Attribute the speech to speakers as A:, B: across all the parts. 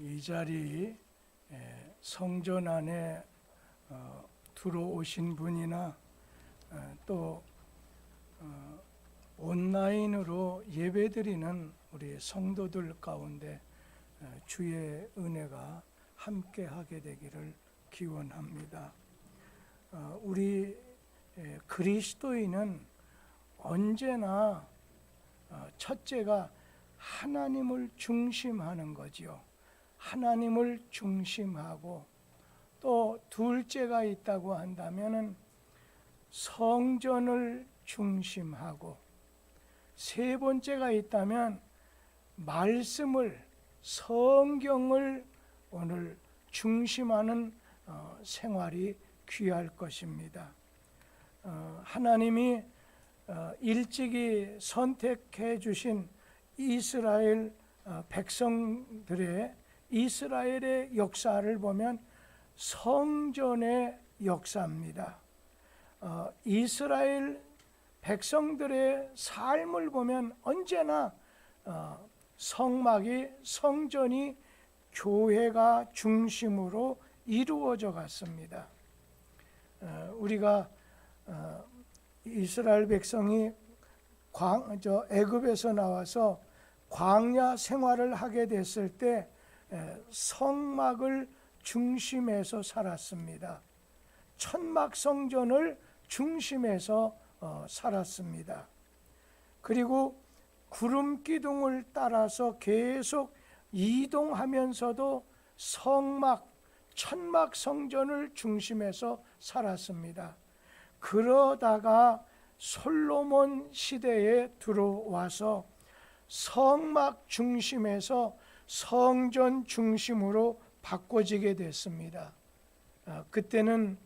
A: 이 자리 성전 안에 들어오신 분이나 또 온라인으로 예배드리는 우리 성도들 가운데 주의 은혜가 함께하게 되기를 기원합니다. 우리 그리스도인은 언제나 첫째가 하나님을 중심하는 거지요. 하나님을 중심하고 또 둘째가 있다고 한다면은 성전을 중심하고 세 번째가 있다면 말씀을 성경을 오늘 중심하는 생활이 귀할 것입니다. 하나님이 일찍이 선택해 주신 이스라엘 백성들의 이스라엘의 역사를 보면 성전의 역사입니다. 이스라엘 백성들의 삶을 보면 언제나 성막이 성전이 교회가 중심으로 이루어져 갔습니다. 우리가 이스라엘 백성이 애굽에서 나와서 광야 생활을 하게 됐을 때 성막을 중심해서 살았습니다. 천막 성전을 중심해서 살았습니다. 그리고 구름 기둥을 따라서 계속 이동하면서도 성막, 천막 성전을 중심해서 살았습니다. 그러다가 솔로몬 시대에 들어와서 성막 중심에서 성전 중심으로 바꿔지게 됐습니다. 그때는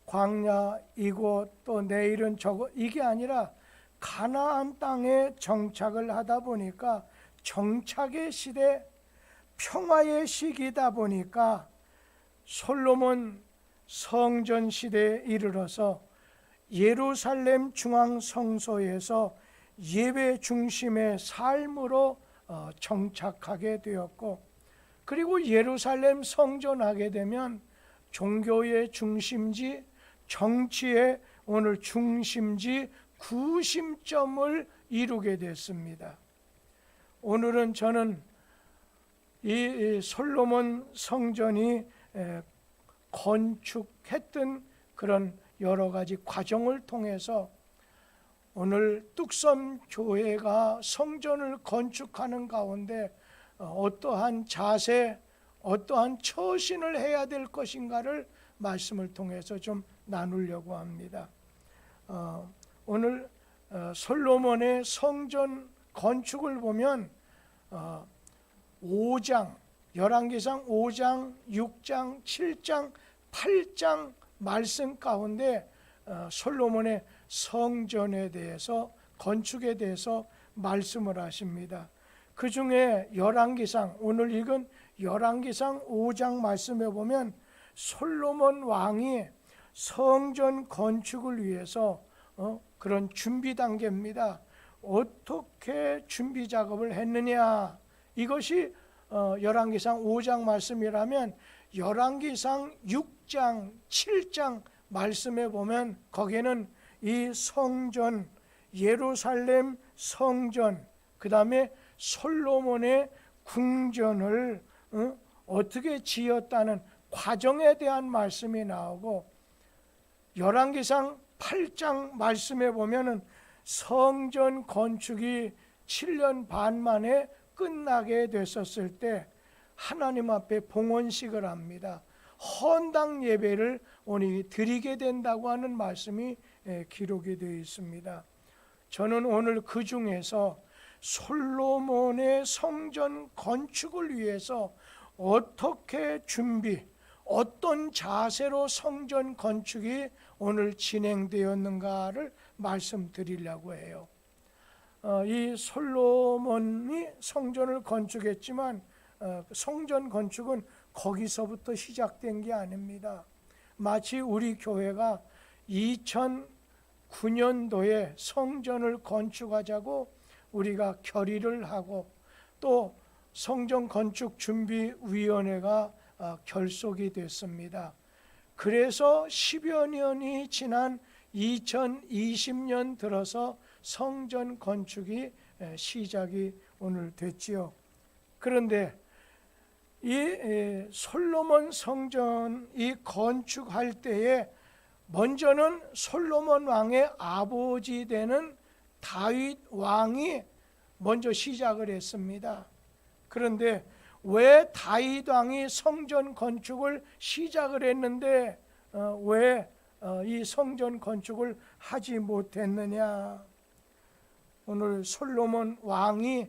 A: 광야 이곳 또 내일은 저곳 이게 아니라 가나안 땅에 정착을 하다 보니까 정착의 시대, 평화의 시기다 보니까 솔로몬 성전 시대에 이르러서 예루살렘 중앙 성소에서 예배 중심의 삶으로 정착하게 되었고, 그리고 예루살렘 성전하게 되면 종교의 중심지, 정치의 오늘 중심지, 구심점을 이루게 됐습니다. 오늘은 저는 이 솔로몬 성전이 건축했던 그런 여러 가지 과정을 통해서 오늘 뚝섬 교회가 성전을 건축하는 가운데 어떠한 자세, 어떠한 처신을 해야 될 것인가를 말씀을 통해서 좀 나누려고 합니다. 오늘 솔로몬의 성전 건축을 보면 5장, 열왕기상 5장, 6장, 7장, 8장 말씀 가운데 솔로몬의 성전에 대해서, 건축에 대해서 말씀을 하십니다. 그 중에 열왕기상, 오늘 읽은 열왕기상 5장 말씀에 보면 솔로몬 왕이 성전 건축을 위해서 그런 준비 단계입니다. 어떻게 준비 작업을 했느냐, 이것이 열왕기상 5장 말씀이라면 열왕기상 6장, 7장 말씀에 보면 거기에는 이 성전, 예루살렘 성전, 그 다음에 솔로몬의 궁전을 어떻게 지었다는 과정에 대한 말씀이 나오고, 열왕기상 8장 말씀에 보면은 성전 건축이 7년 반 만에 끝나게 됐었을 때 하나님 앞에 봉헌식을 합니다. 헌당 예배를 오늘 드리게 된다고 하는 말씀이 기록이 되어 있습니다. 저는 오늘 그 중에서 솔로몬의 성전 건축을 위해서 어떻게 준비, 어떤 자세로 성전 건축이 오늘 진행되었는가를 말씀드리려고 해요. 이 솔로몬이 성전을 건축했지만 성전 건축은 거기서부터 시작된 게 아닙니다. 마치 우리 교회가 2009년도에 성전을 건축하자고 우리가 결의를 하고 또 성전 건축 준비 위원회가 결속이 됐습니다. 그래서 10여 년이 지난 2020년 들어서 성전 건축이 시작이 오늘 됐지요. 그런데 이 솔로몬 성전 이 건축할 때에 먼저는 솔로몬 왕의 아버지 되는 다윗 왕이 먼저 시작을 했습니다. 그런데 왜 다윗 왕이 성전 건축을 시작을 했는데 왜 이 성전 건축을 하지 못했느냐? 오늘 솔로몬 왕이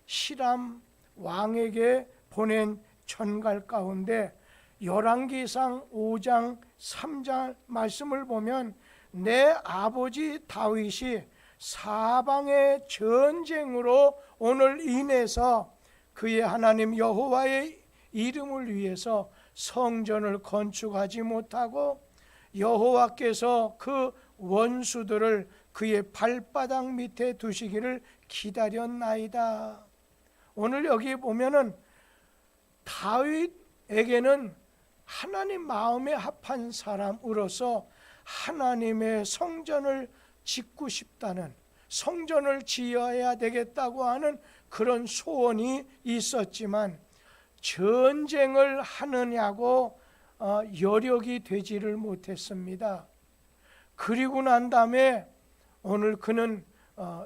A: 히람 왕에게 보낸 전갈 가운데 열왕기상 5장 3장 말씀을 보면 내 아버지 다윗이 사방의 전쟁으로 오늘 인해서 그의 하나님 여호와의 이름을 위해서 성전을 건축하지 못하고 여호와께서 그 원수들을 그의 발바닥 밑에 두시기를 기다렸나이다. 오늘 여기 보면은 다윗에게는 하나님 마음에 합한 사람으로서 하나님의 성전을 짓고 싶다는, 성전을 지어야 되겠다고 하는 그런 소원이 있었지만 전쟁을 하느냐고 여력이 되지를 못했습니다. 그리고 난 다음에 오늘 그는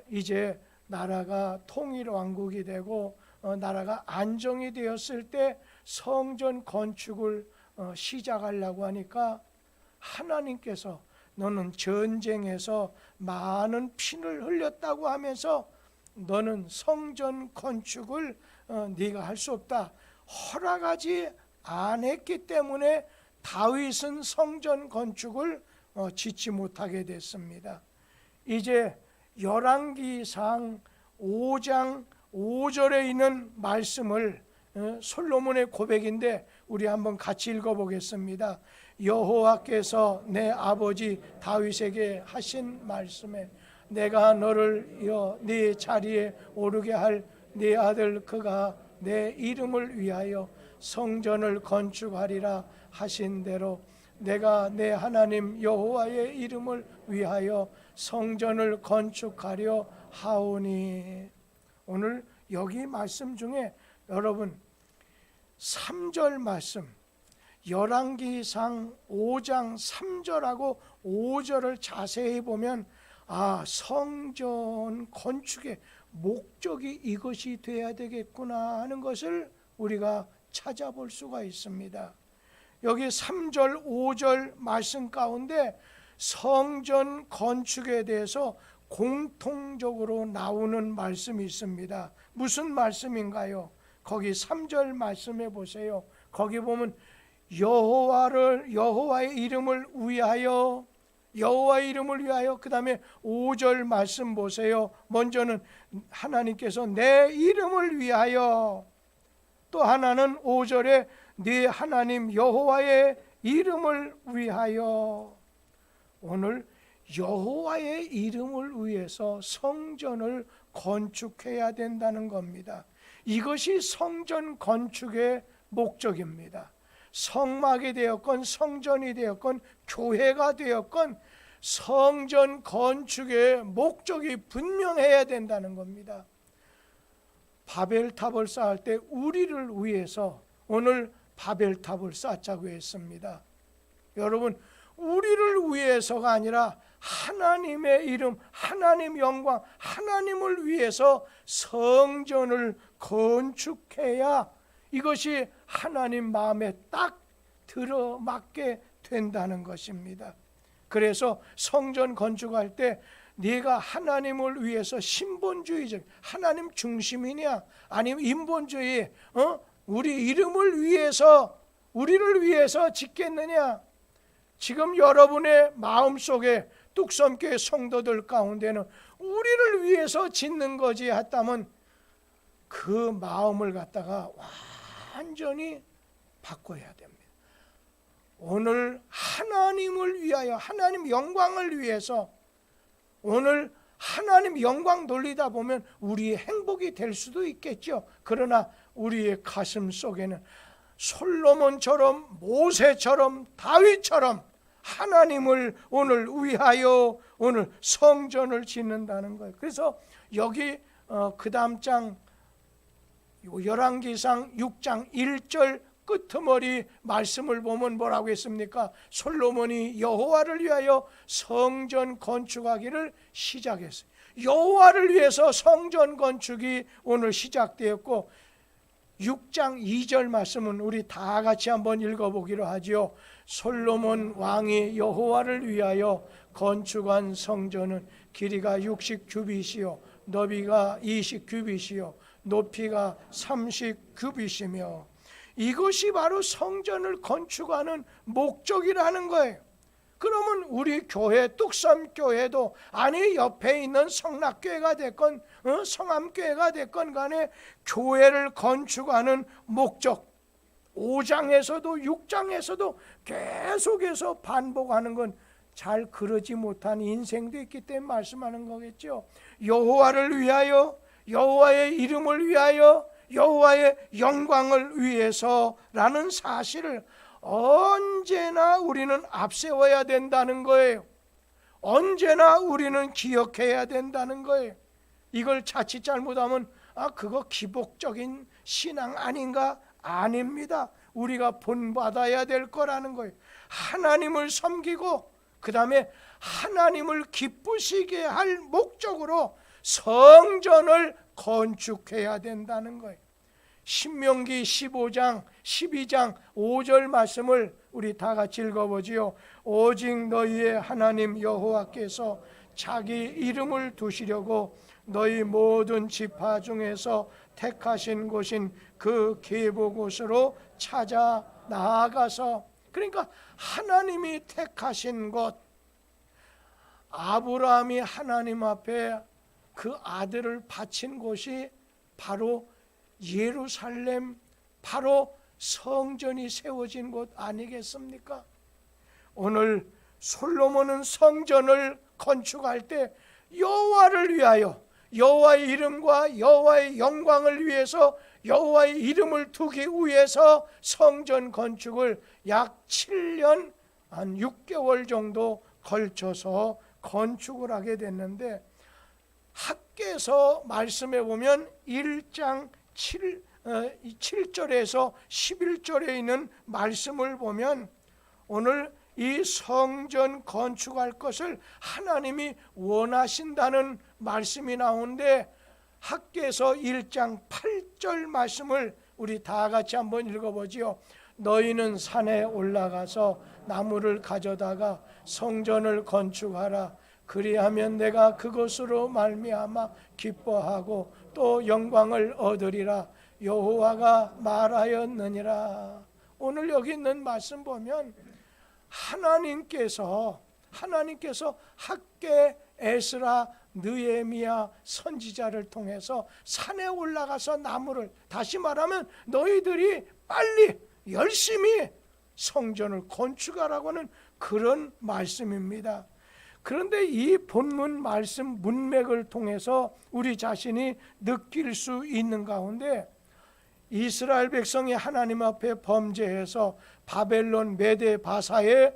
A: 이제 나라가 통일 왕국이 되고 나라가 안정이 되었을 때 성전 건축을 시작하려고 하니까 하나님께서 너는 전쟁에서 많은 피를 흘렸다고 하면서 너는 성전 건축을 네가 할 수 없다, 허락하지 않았기 때문에 다윗은 성전 건축을 짓지 못하게 됐습니다. 이제 열왕기상 5장 5절에 있는 말씀을 솔로몬의 고백인데 우리 한번 같이 읽어보겠습니다. 여호와께서 내 아버지 다윗에게 하신 말씀에 내가 너를 네 자리에 오르게 할 네 아들 그가 내 이름을 위하여 성전을 건축하리라 하신 대로 내가 내 하나님 여호와의 이름을 위하여 성전을 건축하려 하오니. 오늘 여기 말씀 중에 여러분 3절 말씀 열왕기상 5장 3절하고 5절을 자세히 보면 성전 건축의 목적이 이것이 돼야 되겠구나 하는 것을 우리가 찾아볼 수가 있습니다. 여기 3절 5절 말씀 가운데 성전 건축에 대해서 공통적으로 나오는 말씀이 있습니다. 무슨 말씀인가요? 거기 3절 말씀해 보세요. 거기 보면 여호와의 이름을 위하여, 여호와의 이름을 위하여. 그 다음에 5절 말씀 보세요. 먼저는 하나님께서 내 이름을 위하여, 또 하나는 5절에 네 하나님 여호와의 이름을 위하여. 오늘 여호와의 이름을 위해서 성전을 건축해야 된다는 겁니다. 이것이 성전 건축의 목적입니다. 성막이 되었건 성전이 되었건 교회가 되었건 성전 건축의 목적이 분명해야 된다는 겁니다. 바벨탑을 쌓을 때 우리를 위해서 오늘 바벨탑을 쌓자고 했습니다. 여러분, 우리를 위해서가 아니라 하나님의 이름, 하나님 영광, 하나님을 위해서 성전을 건축해야 이것이 하나님 마음에 딱 들어맞게 된다는 것입니다. 그래서 성전 건축할 때 네가 하나님을 위해서 신본주의적, 하나님 중심이냐 아니면 인본주의, 우리 이름을 위해서, 우리를 위해서 짓겠느냐. 지금 여러분의 마음속에 뚝섬교회 성도들 가운데는 우리를 위해서 짓는 거지 했다면 그 마음을 갖다가 완전히 바꿔야 됩니다. 오늘 하나님을 위하여, 하나님 영광을 위해서, 오늘 하나님 영광 돌리다 보면 우리의 행복이 될 수도 있겠죠. 그러나 우리의 가슴 속에는 솔로몬처럼, 모세처럼, 다윗처럼 하나님을 오늘 위하여 오늘 성전을 짓는다는 거예요. 그래서 여기 그 다음 장 열왕기상 6장 1절 끄트머리 말씀을 보면 뭐라고 했습니까? 솔로몬이 여호와를 위하여 성전 건축하기를 시작했어요. 여호와를 위해서 성전 건축이 오늘 시작되었고, 6장 2절 말씀은 우리 다 같이 한번 읽어보기로 하지요. 솔로몬 왕이 여호와를 위하여 건축한 성전은 길이가 60규빗이요 너비가 20규빗이요 높이가 30규빗이며 이것이 바로 성전을 건축하는 목적이라는 거예요. 그러면 우리 교회 뚝섬교회도 아니 옆에 있는 성락교회가 됐건 성암교회가 됐건 간에 교회를 건축하는 목적, 5장에서도 6장에서도 계속해서 반복하는 건 잘 그러지 못한 인생도 있기 때문에 말씀하는 거겠죠. 여호와를 위하여, 여호와의 이름을 위하여, 여호와의 영광을 위해서라는 사실을 언제나 우리는 앞세워야 된다는 거예요. 언제나 우리는 기억해야 된다는 거예요. 이걸 자칫 잘못하면 그거 기복적인 신앙 아닌가? 아닙니다. 우리가 본받아야 될 거라는 거예요. 하나님을 섬기고 그 다음에 하나님을 기쁘시게 할 목적으로 성전을 건축해야 된다는 거예요. 신명기 15장 12장 5절 말씀을 우리 다 같이 읽어보지요. 오직 너희의 하나님 여호와께서 자기 이름을 두시려고 너희 모든 지파 중에서 택하신 곳인 그 계보 곳으로 찾아 나아가서, 그러니까 하나님이 택하신 곳, 아브라함이 하나님 앞에 그 아들을 바친 곳이 바로 예루살렘, 바로 성전이 세워진 곳 아니겠습니까? 오늘 솔로몬은 성전을 건축할 때 여호와를 위하여, 여호와의 이름과 여호와의 영광을 위해서, 여호와의 이름을 두기 위해서 성전 건축을 약 7년 한 6개월 정도 걸쳐서 건축을 하게 됐는데, 학개서 말씀해 보면 1장 7절에서 11절에 있는 말씀을 보면 오늘 이 성전 건축할 것을 하나님이 원하신다는 말씀이 나오는데, 학개서 1장 8절 말씀을 우리 다 같이 한번 읽어보지요. 너희는 산에 올라가서 나무를 가져다가 성전을 건축하라. 그리하면 내가 그것으로 말미암아 기뻐하고 또 영광을 얻으리라. 여호와가 말하였느니라. 오늘 여기 있는 말씀 보면 하나님께서 학개, 에스라, 느헤미야 선지자를 통해서 산에 올라가서 나무를, 다시 말하면 너희들이 빨리 열심히 성전을 건축하라고 하는 그런 말씀입니다. 그런데 이 본문 말씀 문맥을 통해서 우리 자신이 느낄 수 있는 가운데, 이스라엘 백성이 하나님 앞에 범죄해서 바벨론 메대 바사에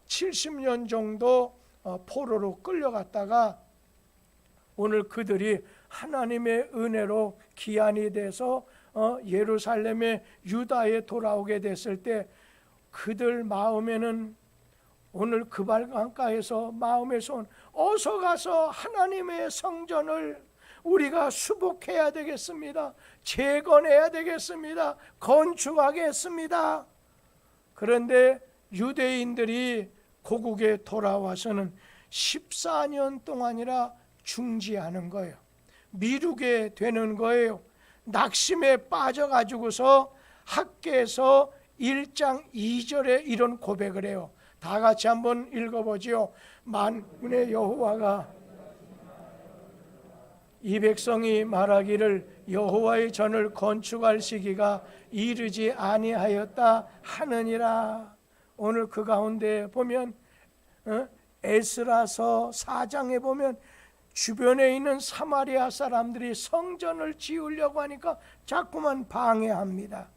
A: 70년 정도 포로로 끌려갔다가 오늘 그들이 하나님의 은혜로 기한이 돼서 예루살렘에, 유다에 돌아오게 됐을 때 그들 마음에는 오늘 그발강가에서 마음에서 어서 가서 하나님의 성전을 우리가 수복해야 되겠습니다. 재건해야 되겠습니다. 건축하겠습니다. 그런데 유대인들이 고국에 돌아와서는 14년 동안이라 중지하는 거예요. 미루게 되는 거예요. 낙심에 빠져가지고서 학개서 1장 2절에 이런 고백을 해요. 다 같이 한번 읽어보지요. 만군의 여호와가 이 백성이 말하기를 여호와의 전을 건축할 시기가 이르지 아니하였다 하느니라. 오늘 그 가운데 보면 에스라서 4장에 보면 주변에 있는 사마리아 사람들이 성전을 지으려고 하니까 자꾸만 방해합니다.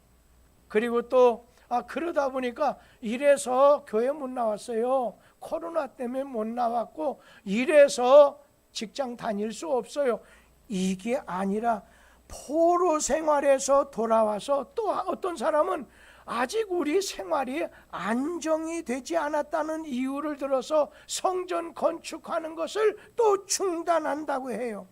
A: 그리고 또 그러다 보니까 이래서 교회 못 나왔어요. 코로나 때문에 못 나왔고 이래서 직장 다닐 수 없어요. 이게 아니라 포로 생활에서 돌아와서 또 어떤 사람은 아직 우리 생활이 안정이 되지 않았다는 이유를 들어서 성전 건축하는 것을 또 중단한다고 해요.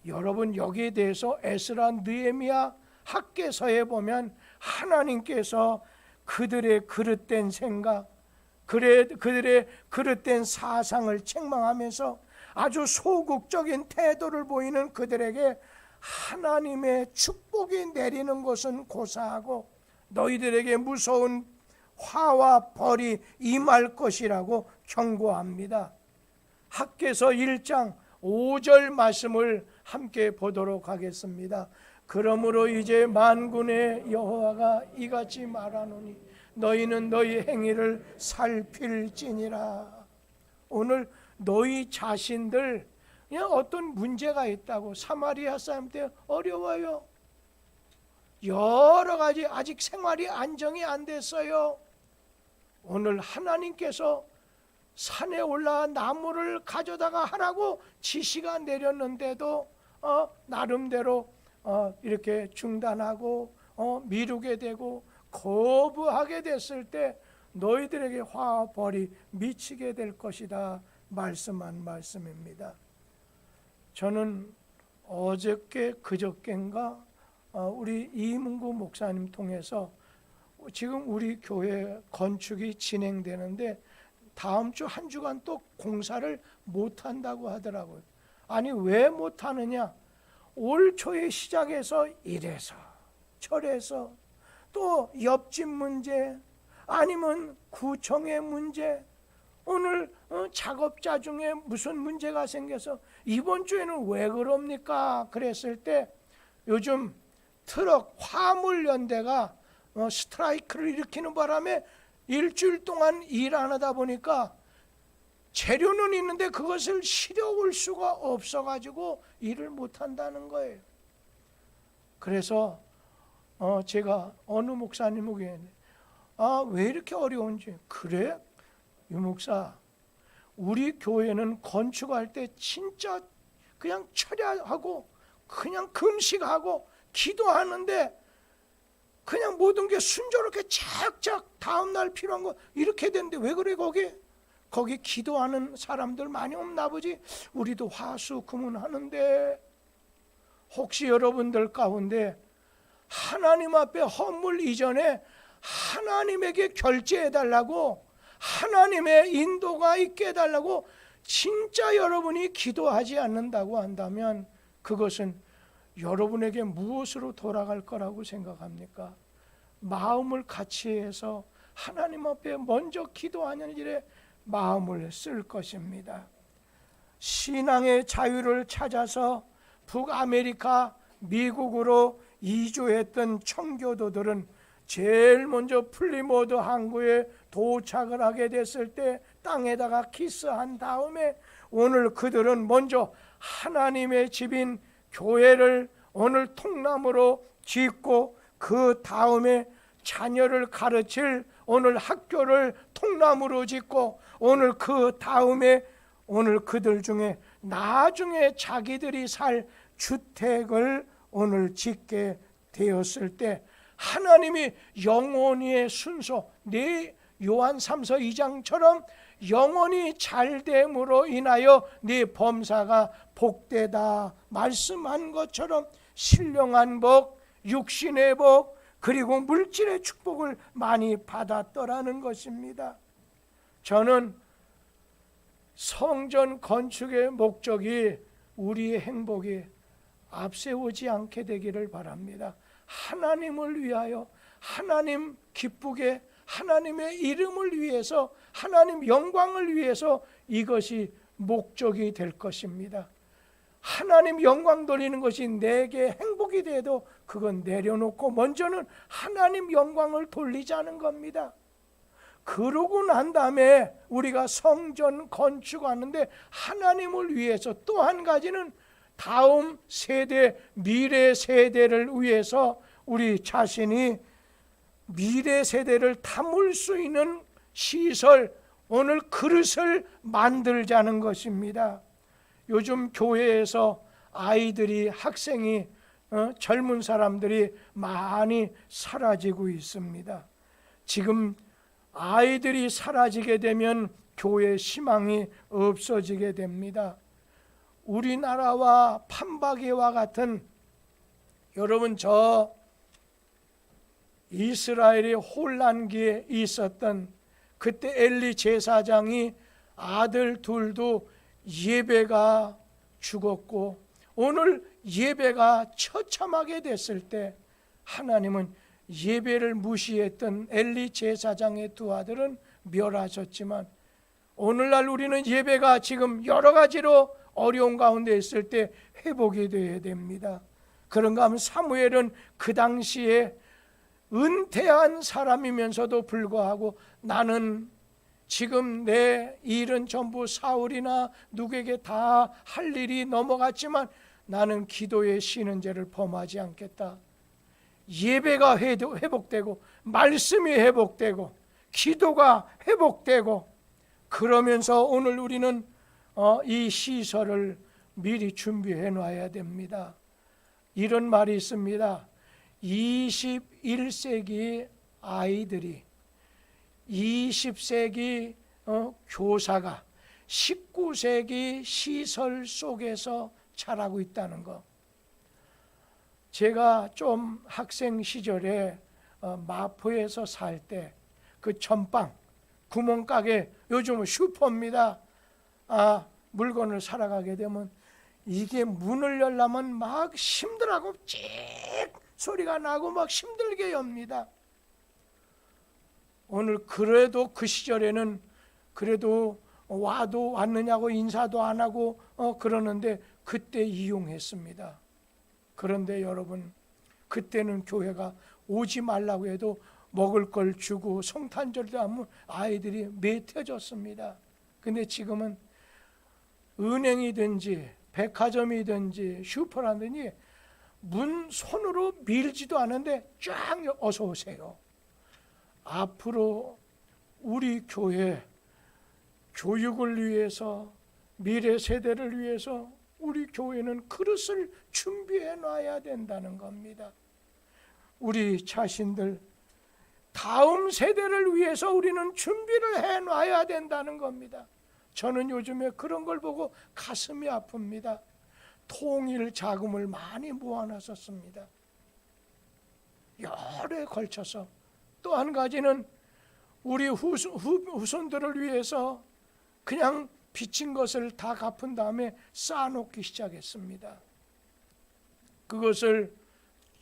A: 여러분, 여기에 대해서 에스라, 느헤미야, 학개서에 보면 하나님께서 그들의 그릇된 생각, 그들의 그릇된 사상을 책망하면서 아주 소극적인 태도를 보이는 그들에게 하나님의 축복이 내리는 것은 고사하고 너희들에게 무서운 화와 벌이 임할 것이라고 경고합니다. 학개서 1장 5절 말씀을 함께 보도록 하겠습니다. 그러므로 이제 만군의 여호와가 이같이 말하노니 너희는 너희 행위를 살필지니라. 오늘 너희 자신들 그냥 어떤 문제가 있다고, 사마리아 사람들 어려워요. 여러 가지 아직 생활이 안정이 안 됐어요. 오늘 하나님께서 산에 올라 나무를 가져다가 하라고 지시가 내렸는데도 나름대로 이렇게 중단하고 미루게 되고 거부하게 됐을 때 너희들에게 화와 벌이 미치게 될 것이다 말씀한 말씀입니다. 저는 어저께 그저께인가 우리 이문구 목사님 통해서 지금 우리 교회 건축이 진행되는데 다음 주 한 주간 또 공사를 못한다고 하더라고요. 아니 왜 못하느냐, 올 초에 시작해서 이래서 저래서 또 옆집 문제 아니면 구청의 문제, 오늘 작업자 중에 무슨 문제가 생겨서 이번 주에는 왜 그럽니까? 그랬을 때 요즘 트럭 화물연대가 스트라이크를 일으키는 바람에 일주일 동안 일 안 하다 보니까 재료는 있는데 그것을 실어올 수가 없어가지고 일을 못한다는 거예요. 그래서 제가 어느 목사님에게 왜 이렇게 어려운지, 그래? 유 목사, 우리 교회는 건축할 때 진짜 그냥 철야하고 그냥 금식하고 기도하는데 그냥 모든 게 순조롭게 착착 다음날 필요한 거 이렇게 되는데 왜 그래? 거기 기도하는 사람들 많이 없나 보지? 우리도 화수금은 하는데 혹시 여러분들 가운데 하나님 앞에 헌물 이전에 하나님에게 결제해달라고, 하나님의 인도가 있게 해달라고 진짜 여러분이 기도하지 않는다고 한다면 그것은 여러분에게 무엇으로 돌아갈 거라고 생각합니까? 마음을 같이 해서 하나님 앞에 먼저 기도하는 일에 마음을 쓸 것입니다. 신앙의 자유를 찾아서 북아메리카, 미국으로 이주했던 청교도들은 제일 먼저 플리모드 항구에 도착을 하게 됐을 때 땅에다가 키스한 다음에 오늘 그들은 먼저 하나님의 집인 교회를 오늘 통나무로 짓고 그 다음에 자녀를 가르칠 오늘 학교를 통나무로 짓고 오늘 그 다음에 오늘 그들 중에 나중에 자기들이 살 주택을 오늘 짓게 되었을 때 하나님이 영원히의 순서, 네 요한 3서 2장처럼 영원히 잘됨으로 인하여 네 범사가 복되다 말씀한 것처럼 신령한 복, 육신의 복, 그리고 물질의 축복을 많이 받았더라는 것입니다. 저는 성전 건축의 목적이 우리의 행복이 앞세우지 않게 되기를 바랍니다. 하나님을 위하여, 하나님 기쁘게, 하나님의 이름을 위해서, 하나님 영광을 위해서 이것이 목적이 될 것입니다. 하나님 영광 돌리는 것이 내게 행복이 돼도 그건 내려놓고 먼저는 하나님 영광을 돌리자는 겁니다. 그러고 난 다음에 우리가 성전 건축하는데 하나님을 위해서, 또 한 가지는 다음 세대, 미래 세대를 위해서 우리 자신이 미래 세대를 담을 수 있는 시설, 오늘 그릇을 만들자는 것입니다. 요즘 교회에서 아이들이, 학생이, 젊은 사람들이 많이 사라지고 있습니다. 지금 아이들이 사라지게 되면 교회 희망이 없어지게 됩니다. 우리나라와 판박이와 같은, 여러분 저 이스라엘의 혼란기에 있었던 그때 엘리 제사장이 아들 둘도 예배가 죽었고, 오늘 예배가 처참하게 됐을 때 하나님은 예배를 무시했던 엘리 제사장의 두 아들은 멸하셨지만, 오늘날 우리는 예배가 지금 여러 가지로 어려운 가운데 있을 때 회복이 되어야 됩니다. 그런가 하면 사무엘은 그 당시에 은퇴한 사람이면서도 불구하고, 나는 지금 내 일은 전부 사울이나 누구에게 다 할 일이 넘어갔지만 나는 기도에 쉬는 죄를 범하지 않겠다. 예배가 회복되고, 말씀이 회복되고, 기도가 회복되고, 그러면서 오늘 우리는 이 시설을 미리 준비해 놔야 됩니다. 이런 말이 있습니다. 21세기 아이들이 20세기 교사가 19세기 시설 속에서 자라고 있다는 것. 제가 좀 학생 시절에 마포에서 살 때 그 전방 구멍가게, 요즘은 슈퍼입니다. 물건을 사러 가게 되면 이게 문을 열려면 막 힘들하고 찍 소리가 나고 막 힘들게 엽니다. 오늘 그래도 그 시절에는 그래도 와도 왔느냐고 인사도 안 하고 그러는데 그때 이용했습니다. 그런데 여러분, 그때는 교회가 오지 말라고 해도 먹을 걸 주고 성탄절도 하면 아이들이 매태졌습니다. 근데 지금은 은행이든지 백화점이든지 슈퍼라든지 문 손으로 밀지도 않은데 쫙 어서 오세요. 앞으로 우리 교회 교육을 위해서, 미래 세대를 위해서 우리 교회는 그릇을 준비해 놔야 된다는 겁니다. 우리 자신들 다음 세대를 위해서 우리는 준비를 해 놔야 된다는 겁니다. 저는 요즘에 그런 걸 보고 가슴이 아픕니다. 통일 자금을 많이 모아놨었습니다. 열에 걸쳐서. 또 한 가지는 우리 후손들을 위해서 그냥 빚진 것을 다 갚은 다음에 쌓아놓기 시작했습니다. 그것을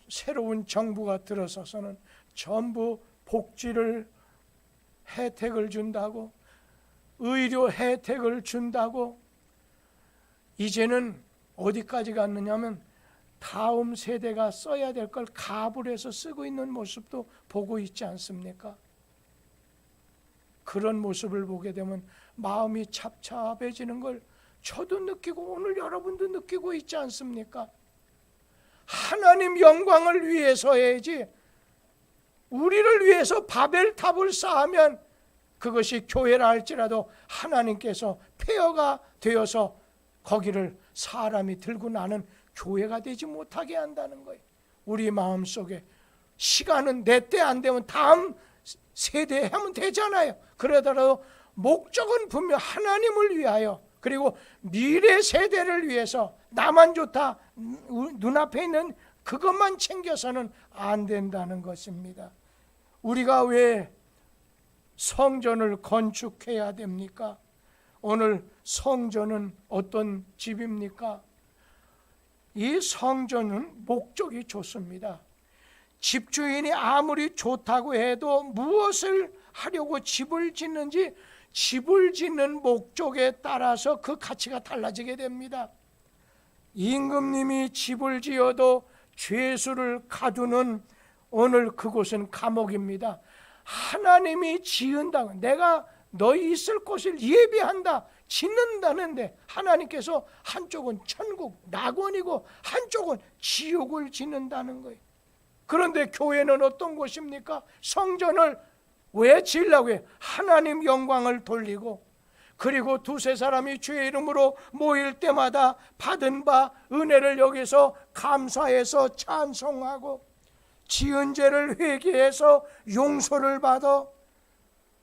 A: 새로운 정부가 들어서서는 전부 복지를, 혜택을 준다고, 의료 혜택을 준다고, 이제는 어디까지 갔느냐면 다음 세대가 써야 될 걸 가불 해서 쓰고 있는 모습도 보고 있지 않습니까? 그런 모습을 보게 되면 마음이 찹찹해지는 걸 저도 느끼고 오늘 여러분도 느끼고 있지 않습니까? 하나님 영광을 위해서 해야지, 우리를 위해서 바벨탑을 쌓으면 그것이 교회라 할지라도 하나님께서 폐허가 되어서 거기를 사람이 들고 나는 교회가 되지 못하게 한다는 거예요. 우리 마음속에 시간은 내 때 안 되면 다음 세대에 하면 되잖아요. 그러더라도 목적은 분명 하나님을 위하여, 그리고 미래 세대를 위해서, 나만 좋다, 눈앞에 있는 그것만 챙겨서는 안 된다는 것입니다. 우리가 왜 성전을 건축해야 됩니까? 오늘 성전은 어떤 집입니까? 이 성전은 목적이 좋습니다. 집주인이 아무리 좋다고 해도 무엇을 하려고 집을 짓는지, 집을 짓는 목적에 따라서 그 가치가 달라지게 됩니다. 임금님이 집을 지어도 죄수를 가두는, 오늘 그곳은 감옥입니다. 하나님이 지은다, 내가 너희 있을 곳을 예비한다, 짓는다는데 하나님께서 한쪽은 천국 낙원이고 한쪽은 지옥을 짓는다는 거예요. 그런데 교회는 어떤 곳입니까? 성전을 왜 지으려고 해요? 하나님 영광을 돌리고, 그리고 두세 사람이 주의 이름으로 모일 때마다 받은 바 은혜를 여기서 감사해서 찬송하고, 지은 죄를 회개해서 용서를 받아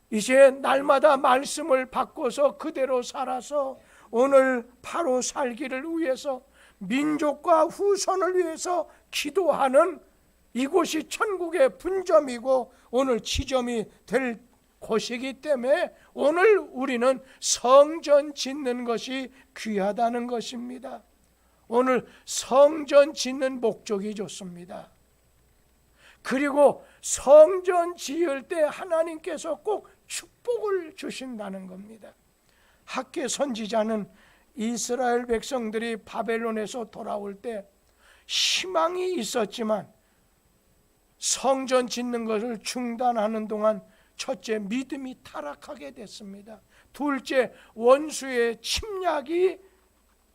A: 이제 날마다 말씀을 바꿔서 그대로 살아서 오늘 바로 살기를 위해서, 민족과 후손을 위해서 기도하는 이곳이 천국의 분점이고 오늘 지점이 될 곳이기 때문에 오늘 우리는 성전 짓는 것이 귀하다는 것입니다. 오늘 성전 짓는 목적이 좋습니다. 그리고 성전 지을 때 하나님께서 꼭 축복을 주신다는 겁니다. 학개 선지자는 이스라엘 백성들이 바벨론에서 돌아올 때 희망이 있었지만 성전 짓는 것을 중단하는 동안 첫째, 믿음이 타락하게 됐습니다. 둘째, 원수의 침략이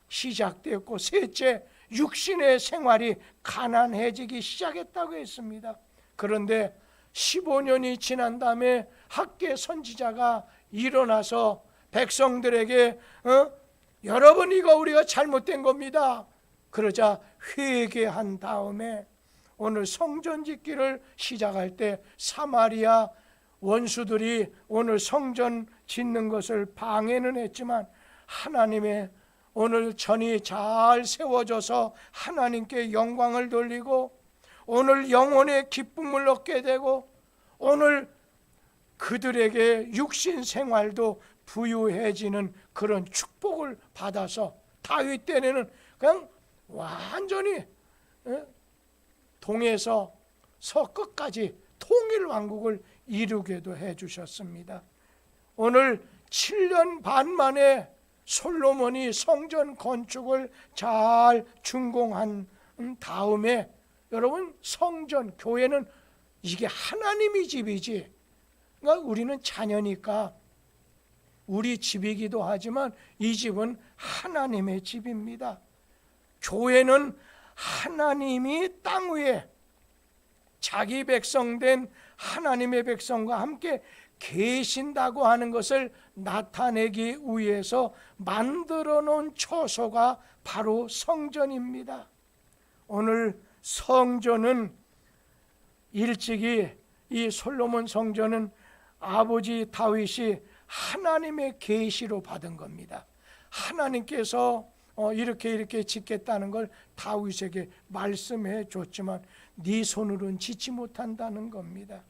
A: 시작되었고, 셋째, 육신의 생활이 가난해지기 시작했다고 했습니다. 그런데 15년이 지난 다음에 학개 선지자가 일어나서 백성들에게 여러분, 이거 우리가 잘못된 겁니다. 그러자 회개한 다음에 오늘 성전 짓기를 시작할 때 사마리아 원수들이 오늘 성전 짓는 것을 방해는 했지만 하나님의 오늘 전이 잘 세워져서 하나님께 영광을 돌리고 오늘 영혼의 기쁨을 얻게 되고 오늘 그들에게 육신 생활도 부유해지는 그런 축복을 받아서 다윗 때에는 그냥 완전히 동에서 서끝까지 통일 왕국을 이루게도 해주셨습니다. 오늘 7년 반 만에 솔로몬이 성전 건축을 잘 준공한 다음에 여러분, 성전, 교회는 이게 하나님의 집이지, 그러니까 우리는 자녀니까 우리 집이기도 하지만 이 집은 하나님의 집입니다. 교회는 하나님이 땅 위에 자기 백성된 하나님의 백성과 함께 계신다고 하는 것을 나타내기 위해서 만들어 놓은 처소가 바로 성전입니다. 오늘 성전은 일찍이 이 솔로몬 성전은 아버지 다윗이 하나님의 계시로 받은 겁니다. 하나님께서 이렇게 짓겠다는 걸 다윗에게 말씀해 줬지만 네 손으로는 짓지 못한다는 겁니다.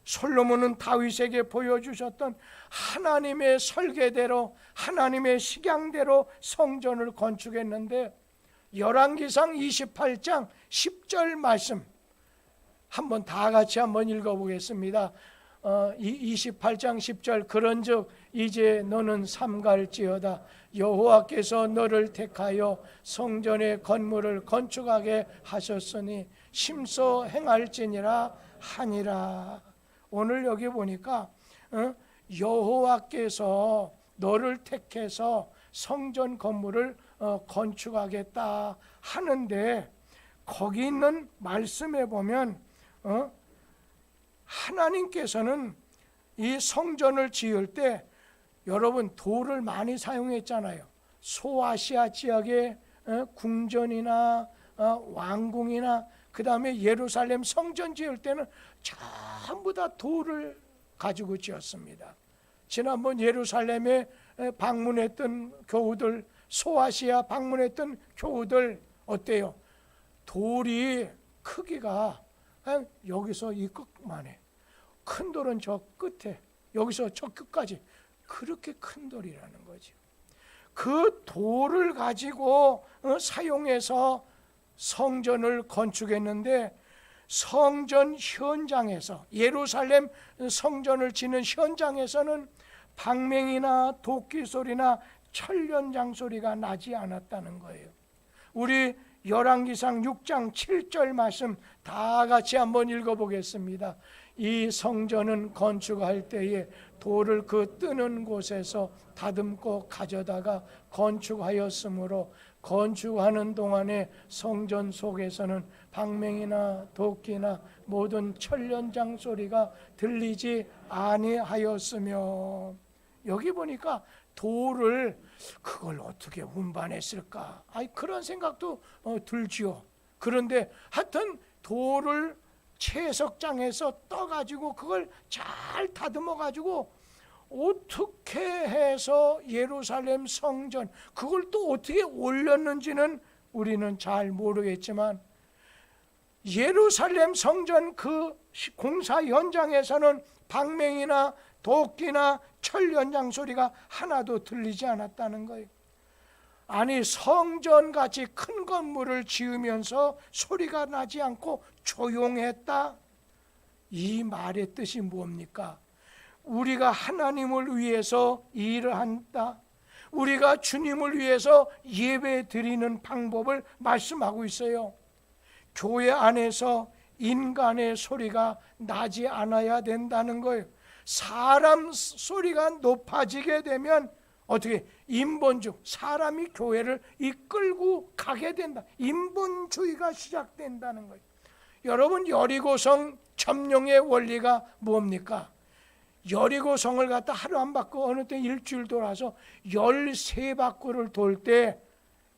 A: 솔로몬은 다윗에게 보여주셨던 하나님의 설계대로 하나님의 식양대로 성전을 건축했는데 열왕기상 28장 10절 말씀 한번 다 같이 한번 읽어보겠습니다. 28장 10절 그런즉 이제 너는 삼갈지어다 여호와께서 너를 택하여 성전의 건물을 건축하게 하셨으니 심서 행할지니라 하니라. 오늘 여기 보니까 여호와께서 너를 택해서 성전 건물을 건축하겠다 하는데 거기 있는 말씀에 보면 하나님께서는 이 성전을 지을 때 여러분 돌을 많이 사용했잖아요. 소아시아 지역의 궁전이나 왕궁이나 그 다음에 예루살렘 성전 지을 때는 전부 다 돌을 가지고 지었습니다. 지난번 예루살렘에 방문했던 교우들, 소아시아 방문했던 교우들 어때요? 돌이 크기가 그냥 여기서 이 끝만 해. 큰 돌은 저 끝에, 여기서 저 끝까지 그렇게 큰 돌이라는 거죠. 그 돌을 가지고 사용해서 성전을 건축했는데 성전 현장에서 예루살렘 성전을 짓는 현장에서는 방맹이나 도끼 소리나 철연장 소리가 나지 않았다는 거예요. 우리 열왕기상 6장 7절 말씀 다 같이 한번 읽어보겠습니다. 이 성전은 건축할 때에 돌을 그 뜨는 곳에서 다듬고 가져다가 건축하였으므로 건축하는 동안에 성전 속에서는 방맹이나 도끼나 모든 천연장 소리가 들리지 아니하였으며. 여기 보니까 돌을 그걸 어떻게 운반했을까? 그런 생각도 들지요. 그런데 하여튼 돌을 채석장에서 떠가지고 그걸 잘 다듬어가지고 어떻게 해서 예루살렘 성전 그걸 또 어떻게 올렸는지는 우리는 잘 모르겠지만, 예루살렘 성전 그 공사 현장에서는 방맹이나 도끼나 철연장 소리가 하나도 들리지 않았다는 거예요. 아니, 성전같이 큰 건물을 지으면서 소리가 나지 않고 조용했다? 이 말의 뜻이 뭡니까? 우리가 하나님을 위해서 일을 한다, 우리가 주님을 위해서 예배 드리는 방법을 말씀하고 있어요. 교회 안에서 인간의 소리가 나지 않아야 된다는 거예요. 사람 소리가 높아지게 되면 어떻게? 인본주의, 사람이 교회를 이끌고 가게 된다. 인본주의가 시작된다는 거예요. 여러분, 여리고성 점령의 원리가 뭡니까? 여리고성을 갖다 하루 안 받고 어느 때 일주일 돌아서 13바퀴를 돌 때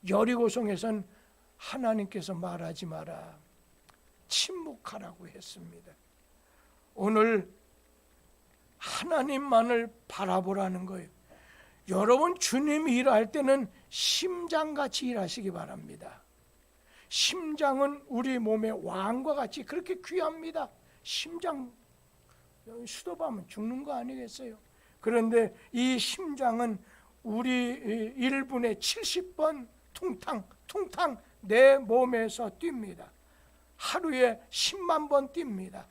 A: 여리고성에선 하나님께서 말하지 마라, 침묵하라고 했습니다. 오늘 하나님만을 바라보라는 거예요. 여러분, 주님 일할 때는 심장같이 일하시기 바랍니다. 심장은 우리 몸의 왕과 같이 그렇게 귀합니다. 심장 수도하면 죽는 거 아니겠어요? 그런데 이 심장은 우리 1분에 70번 퉁탕 내 몸에서 뜁니다. 하루에 10만 번 뜁니다.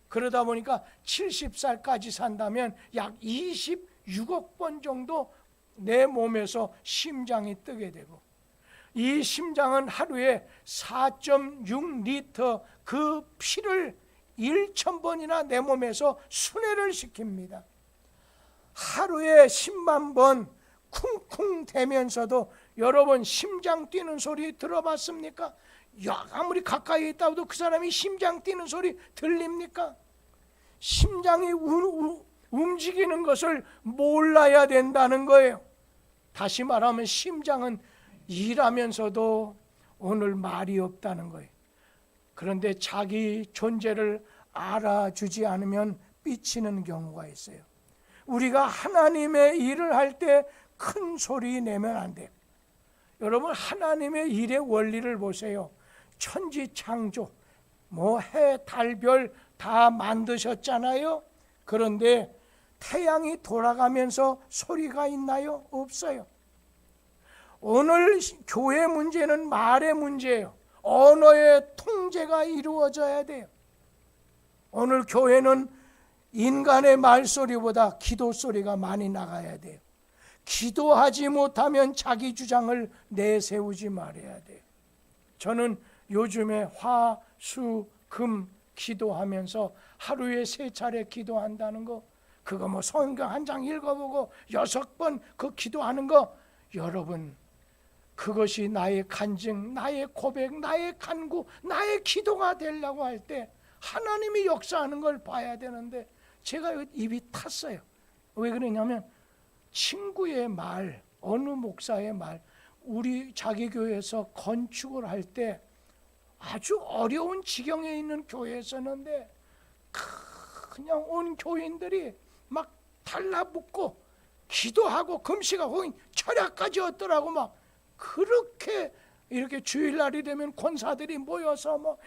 A: 그러다 보니까 70살까지 산다면 약 26억 번 정도 내 몸에서 심장이 뜨게 되고, 이 심장은 하루에 4.6리터 그 피를 1,000번이나 내 몸에서 순회를 시킵니다. 하루에 10만 번 쿵쿵 대면서도 여러분, 심장 뛰는 소리 들어봤습니까? 아무리 가까이 있다고도 그 사람이 심장 뛰는 소리 들립니까? 심장이 움직이는 것을 몰라야 된다는 거예요. 다시 말하면 심장은 일하면서도 오늘 말이 없다는 거예요. 그런데 자기 존재를 알아주지 않으면 삐치는 경우가 있어요. 우리가 하나님의 일을 할 때 큰 소리 내면 안 돼요. 여러분, 하나님의 일의 원리를 보세요. 천지창조, 해, 달, 별 다 만드셨잖아요. 그런데 태양이 돌아가면서 소리가 있나요? 없어요. 오늘 교회 문제는 말의 문제예요. 언어의 통제가 이루어져야 돼요. 오늘 교회는 인간의 말소리보다 기도 소리가 많이 나가야 돼요. 기도하지 못하면 자기 주장을 내세우지 말아야 돼요. 저는 요즘에 화, 수, 금 기도하면서 하루에 3차례 기도한다는 거, 그거 성경 한 장 읽어보고 6번 그 기도하는 거, 여러분, 그것이 나의 간증, 나의 고백, 나의 간구, 나의 기도가 되려고 할 때 하나님이 역사하는 걸 봐야 되는데, 제가 입이 탔어요. 왜 그러냐면 친구의 말, 어느 목사의 말, 우리 자기 교회에서 건축을 할 때 아주 어려운 지경에 있는 교회였었는데 그냥 온 교인들이 막 달라붙고 기도하고 금식하고 철야까지 얻더라고. 막 그렇게 이렇게 주일날이 되면 권사들이 모여서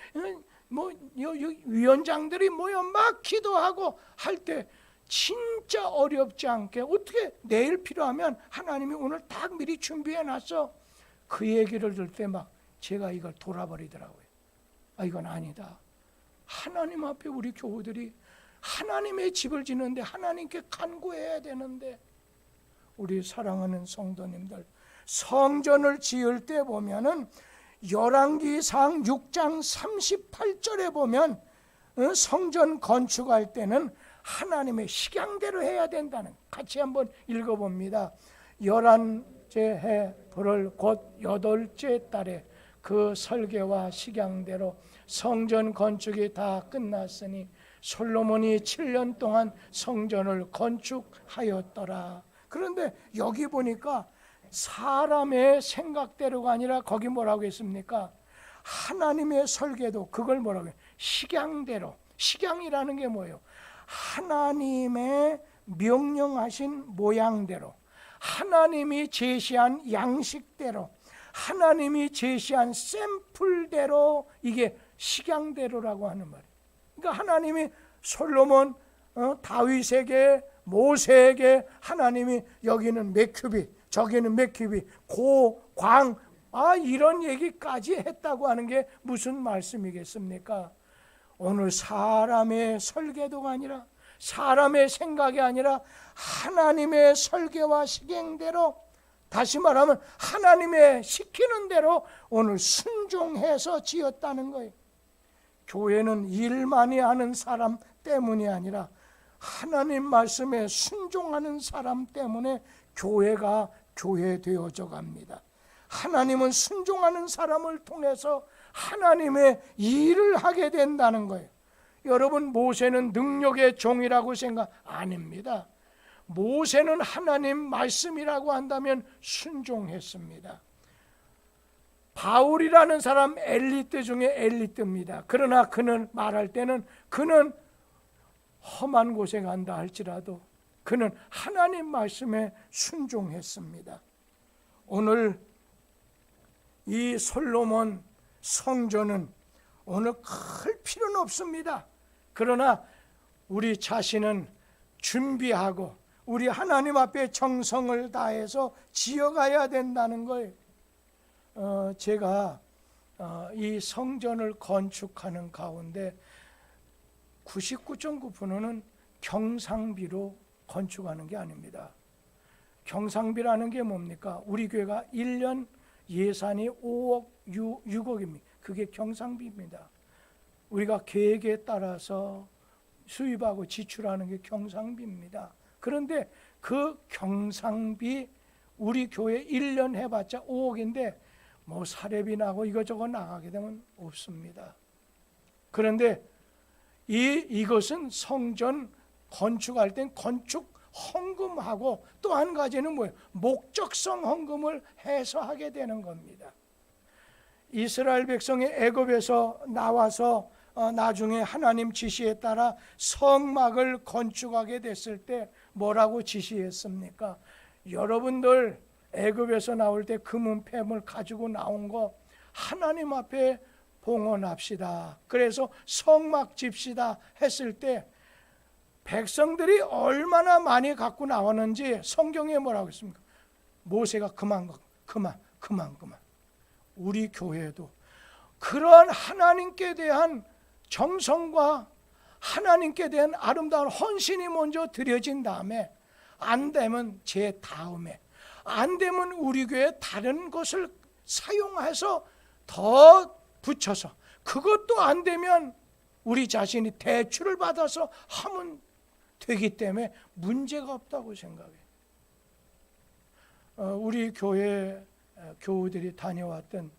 A: 위원장들이 모여 막 기도하고 할 때 진짜 어렵지 않게 어떻게 내일 필요하면 하나님이 오늘 딱 미리 준비해 놨어. 그 얘기를 들을 때 막 제가 이걸 돌아버리더라고요. 이건 아니다. 하나님 앞에 우리 교우들이 하나님의 집을 짓는데 하나님께 간구해야 되는데, 우리 사랑하는 성도님들, 성전을 지을 때 보면은 열왕기상 6장 38절에 보면 성전 건축할 때는 하나님의 식양대로 해야 된다는, 같이 한번 읽어봅니다. 11째 해 불을 곧 8째 달에 그 설계와 식양대로 성전 건축이 다 끝났으니 솔로몬이 7년 동안 성전을 건축하였더라. 그런데 여기 보니까 사람의 생각대로가 아니라 거기 뭐라고 했습니까? 하나님의 설계도, 그걸 뭐라고 해요? 식양대로. 식양이라는 게 뭐예요? 하나님의 명령하신 모양대로, 하나님이 제시한 양식대로, 하나님이 제시한 샘플대로, 이게 식양대로라고 하는 말이에요. 그러니까 하나님이 솔로몬, 다윗에게, 모세에게 하나님이 여기는 몇 큐빗, 저기는 몇 큐빗, 고, 광, 이런 얘기까지 했다고 하는 게 무슨 말씀이겠습니까? 오늘 사람의 설계도가 아니라, 사람의 생각이 아니라 하나님의 설계와 식행대로, 다시 말하면 하나님의 시키는 대로 오늘 순종해서 지었다는 거예요. 교회는 일 많이 하는 사람 때문이 아니라 하나님 말씀에 순종하는 사람 때문에 교회가 교회되어져 갑니다. 하나님은 순종하는 사람을 통해서 하나님의 일을 하게 된다는 거예요. 여러분, 모세는 능력의 종이라고 생각 아닙니다. 모세는 하나님 말씀이라고 한다면 순종했습니다. 바울이라는 사람 엘리트 중에 엘리트입니다. 그러나 그는 말할 때는 그는 험한 곳에 간다 할지라도 그는 하나님 말씀에 순종했습니다. 오늘 이 솔로몬 성전은 오늘 클 필요는 없습니다. 그러나 우리 자신은 준비하고 우리 하나님 앞에 정성을 다해서 지어가야 된다는 거예요. 제가 이 성전을 건축하는 가운데 99.9%는 경상비로 건축하는 게 아닙니다. 경상비라는 게 뭡니까? 우리 교회가 1년 예산이 5억, 6억입니다. 그게 경상비입니다. 우리가 계획에 따라서 수입하고 지출하는 게 경상비입니다. 그런데 그 경상비, 우리 교회 1년 해봤자 5억인데 뭐 사례비 나고 이것저것 나가게 되면 없습니다. 그런데 이것은 성전 건축할 땐 건축 헌금하고 또 한 가지는 뭐예요? 목적성 헌금을 해서 하게 되는 겁니다. 이스라엘 백성이 애굽에서 나와서 나중에 하나님 지시에 따라 성막을 건축하게 됐을 때 뭐라고 지시했습니까? 여러분들 애굽에서 나올 때 금은 폐물 가지고 나온 거 하나님 앞에 봉헌합시다. 그래서 성막 집시다 했을 때 백성들이 얼마나 많이 갖고 나왔는지 성경에 뭐라고 했습니까? 모세가 그만. 우리 교회도 그러한 하나님께 대한 정성과 하나님께 대한 아름다운 헌신이 먼저 드려진 다음에 안 되면 제 다음에 안 되면 우리 교회 다른 것을 사용해서 더 붙여서 그것도 안 되면 우리 자신이 대출을 받아서 하면 되기 때문에 문제가 없다고 생각해요. 우리 교회 교우들이 다녀왔던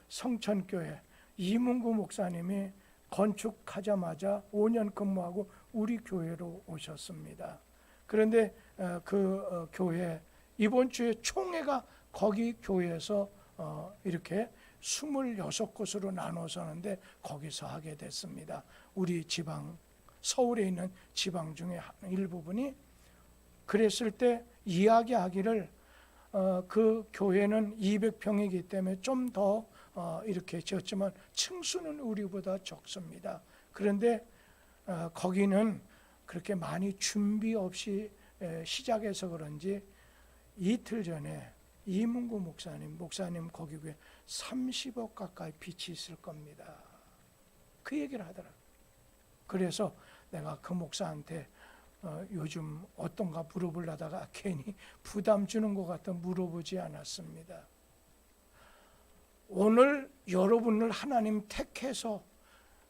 A: 성천교회 이문구 목사님이 건축하자마자 5년 근무하고 우리 교회로 오셨습니다. 그런데 그 교회 이번 주에 총회가 거기 교회에서 이렇게 26곳으로 나눠서 하는데 거기서 하게 됐습니다. 우리 지방, 서울에 있는 지방 중에 일부분이 그랬을 때 이야기하기를 그 교회는 200평이기 때문에 좀 더 이렇게 지었지만 층수는 우리보다 적습니다. 그런데 거기는 그렇게 많이 준비 없이 시작해서 그런지 이틀 전에 이문구 목사님 거기 교회 30억 가까이 빚이 있을 겁니다. 그 얘기를 하더라고요. 그래서 내가 그 목사한테 요즘 어떤가 물어보려다가 괜히 부담 주는 것 같아 물어보지 않았습니다. 오늘 여러분을 하나님 택해서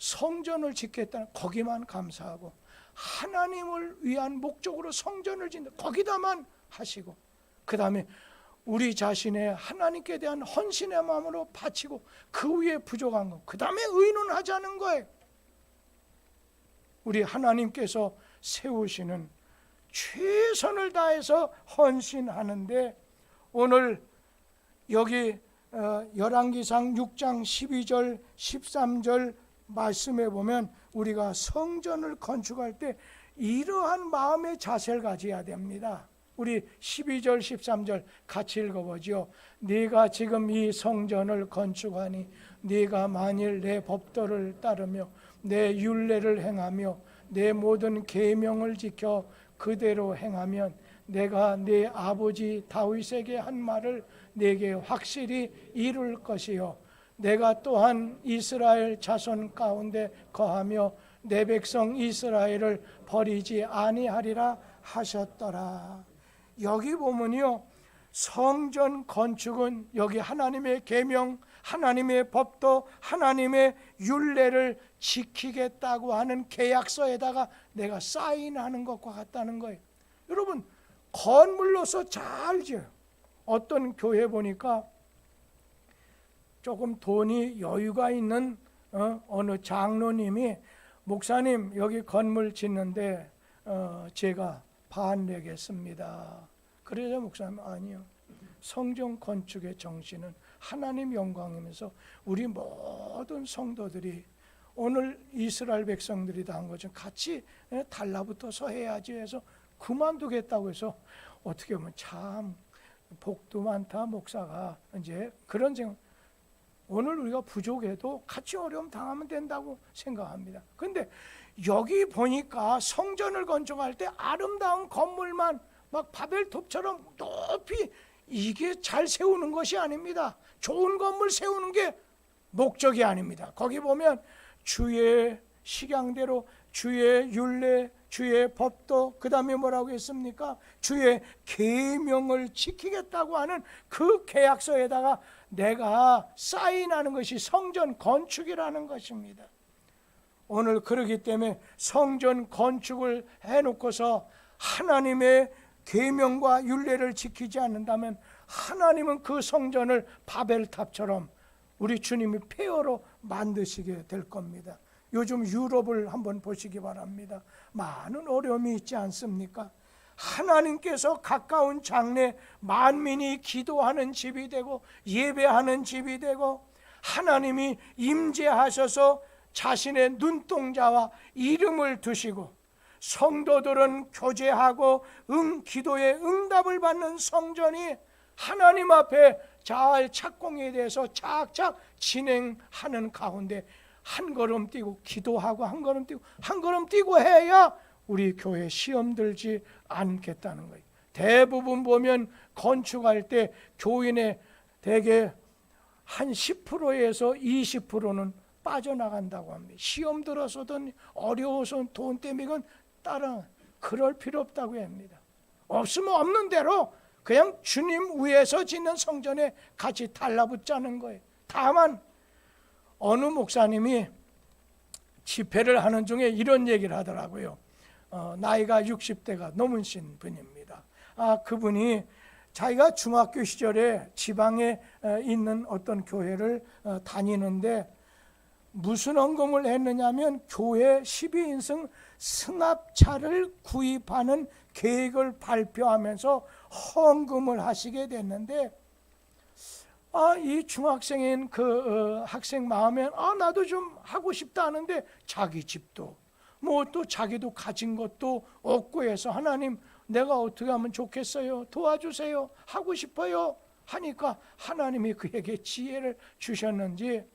A: 성전을 짓겠다는 거기만 감사하고 하나님을 위한 목적으로 성전을 짓는 거기다만 하시고 그 다음에 우리 자신의 하나님께 대한 헌신의 마음으로 바치고 그 위에 부족한 것 그 다음에 의논하자는 거예요. 우리 하나님께서 세우시는 최선을 다해서 헌신하는데 오늘 여기 열왕기상 6장 12절 13절 말씀에 보면 우리가 성전을 건축할 때 이러한 마음의 자세를 가져야 됩니다. 우리 12절 13절 같이 읽어보죠. 네가 지금 이 성전을 건축하니 네가 만일 내 법도를 따르며 내 율례를 행하며 내 모든 계명을 지켜 그대로 행하면 내가 네 아버지 다윗에게 한 말을 네게 확실히 이룰 것이요 내가 또한 이스라엘 자손 가운데 거하며 내 백성 이스라엘을 버리지 아니하리라 하셨더라. 여기 보면요, 성전 건축은 여기 하나님의 계명, 하나님의 법도, 하나님의 율례를 지키겠다고 하는 계약서에다가 내가 사인하는 것과 같다는 거예요. 여러분, 건물로서 잘 지어요. 어떤 교회 보니까 조금 돈이 여유가 있는 어느 장로님이 목사님 여기 건물 짓는데 제가 반 내겠습니다. 그래서 목사님 아니요. 성전 건축의 정신은 하나님 영광이면서 우리 모든 성도들이 오늘 이스라엘 백성들이 다 한 것처럼 같이 달라붙어서 해야지 해서 그만두겠다고 해서 어떻게 보면 참 복도 많다 목사가 이제 그런 생각. 오늘 우리가 부족해도 같이 어려움 당하면 된다고 생각합니다. 그런데 여기 보니까 성전을 건축할 때 아름다운 건물만 막 바벨탑처럼 높이 이게 잘 세우는 것이 아닙니다. 좋은 건물 세우는 게 목적이 아닙니다. 거기 보면 주의 식양대로 주의 율례, 주의 법도 그 다음에 뭐라고 했습니까? 주의 계명을 지키겠다고 하는 그 계약서에다가 내가 사인하는 것이 성전 건축이라는 것입니다. 오늘 그러기 때문에 성전 건축을 해놓고서 하나님의 계명과 율례를 지키지 않는다면 하나님은 그 성전을 바벨탑처럼 우리 주님이 폐허로 만드시게 될 겁니다. 요즘 유럽을 한번 보시기 바랍니다. 많은 어려움이 있지 않습니까? 하나님께서 가까운 장래 만민이 기도하는 집이 되고 예배하는 집이 되고 하나님이 임재하셔서 자신의 눈동자와 이름을 두시고 성도들은 교제하고 기도에 응답을 받는 성전이 하나님 앞에 잘 착공에 대해서 착착 진행하는 가운데 한 걸음 뛰고 기도하고 한 걸음 뛰고 한 걸음 뛰고 해야 우리 교회 시험 들지 않겠다는 거예요. 대부분 보면 건축할 때 교인의 대개 한 10%에서 20%는 빠져나간다고 합니다. 시험 들어서든 어려워서 돈 때문이건 따라 그럴 필요 없다고 합니다. 없으면 없는 대로 그냥 주님 위에서 짓는 성전에 같이 달라붙자는 거예요. 다만 어느 목사님이 집회를 하는 중에 이런 얘기를 하더라고요. 나이가 60대가 넘으신 분입니다. 그분이 자기가 중학교 시절에 지방에 있는 어떤 교회를 다니는데 무슨 헌금을 했느냐면 교회 12인승 승합차를 구입하는 계획을 발표하면서 헌금을 하시게 됐는데 이 중학생인 그 학생 마음에 나도 좀 하고 싶다 하는데 자기 집도 뭐 또 자기도 가진 것도 없고 해서 하나님 내가 어떻게 하면 좋겠어요? 도와주세요. 하고 싶어요. 하니까 하나님이 그에게 지혜를 주셨는지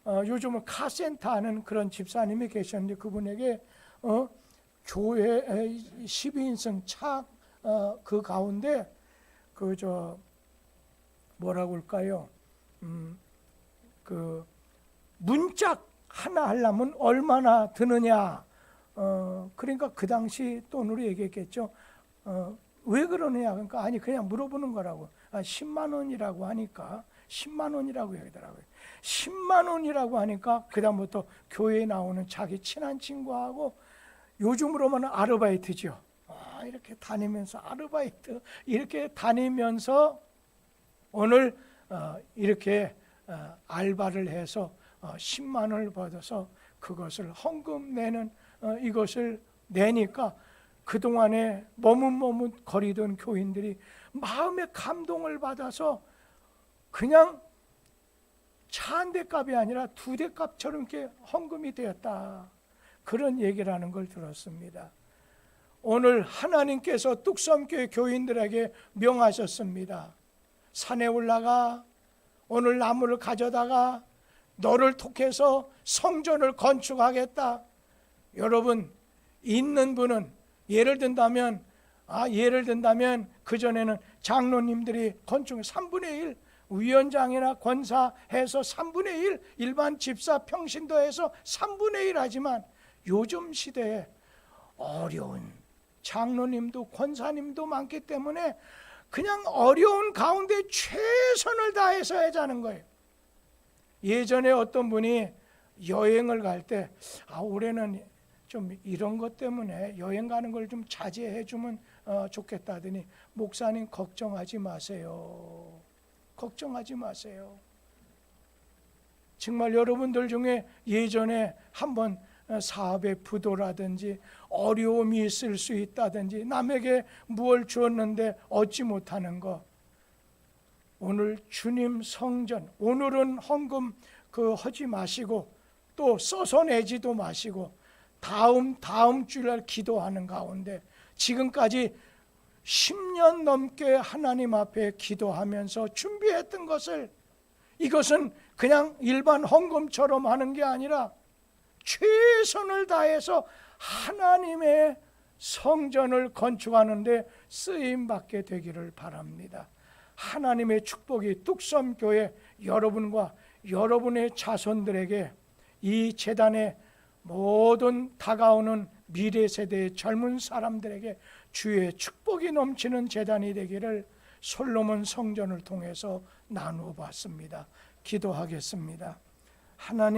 A: 요즘은 카센터 하는 그런 집사님이 계셨는데 그분에게 교회 12인승 차 그 가운데 뭐라고 할까요? 그 문짝 하나 하려면 얼마나 드느냐? 그러니까 그 당시 돈으로 얘기했겠죠. 왜 그러느냐? 그러니까 아니 그냥 물어보는 거라고. 10만 원이라고 하니까 10만 원이라고 하더라고요. 10만 원이라고 하니까 그다음부터 교회에 나오는 자기 친한 친구하고, 요즘으로는 아르바이트죠. 이렇게 다니면서 아르바이트 이렇게 다니면서 오늘 이렇게 알바를 해서 10만 원을 받아서 그것을 헌금 내는 이것을 내니까 그동안에 머뭇머뭇거리던 교인들이 마음의 감동을 받아서 그냥 차 한 대 값이 아니라 2대 값처럼 이렇게 헌금이 되었다, 그런 얘기를 하는 걸 들었습니다. 오늘 하나님께서 뚝섬교회 교인들에게 명하셨습니다. 산에 올라가 오늘 나무를 가져다가 너를 톡해서 성전을 건축하겠다. 여러분, 있는 분은 예를 든다면 그전에는 장로님들이 건축 3분의 1, 위원장이나 권사해서 3분의 1, 일반 집사 평신도 해서 3분의 1 하지만 요즘 시대에 어려운 장로님도 권사님도 많기 때문에 그냥 어려운 가운데 최선을 다해서 하자는 거예요. 예전에 어떤 분이 여행을 갈 때 올해는 좀 이런 것 때문에 여행 가는 걸 좀 자제해 주면 좋겠다 하더니, 목사님 걱정하지 마세요. 걱정하지 마세요. 정말 여러분들 중에 예전에 한번 사업의 부도라든지 어려움이 있을 수 있다든지 남에게 무엇을 주었는데 얻지 못하는 것, 오늘 주님 성전, 오늘은 헌금 하지 마시고 또 써서 내지도 마시고 다음 주일 기도하는 가운데 지금까지 10년 넘게 하나님 앞에 기도하면서 준비했던 것을, 이것은 그냥 일반 헌금처럼 하는 게 아니라 최선을 다해서 하나님의 성전을 건축하는 데 쓰임받게 되기를 바랍니다. 하나님의 축복이 뚝섬교회 여러분과 여러분의 자손들에게, 이 재단의 모든 다가오는 미래 세대의 젊은 사람들에게 주의 축복이 넘치는 재단이 되기를 솔로몬 성전을 통해서 나누어 봤습니다. 기도하겠습니다. 하나님,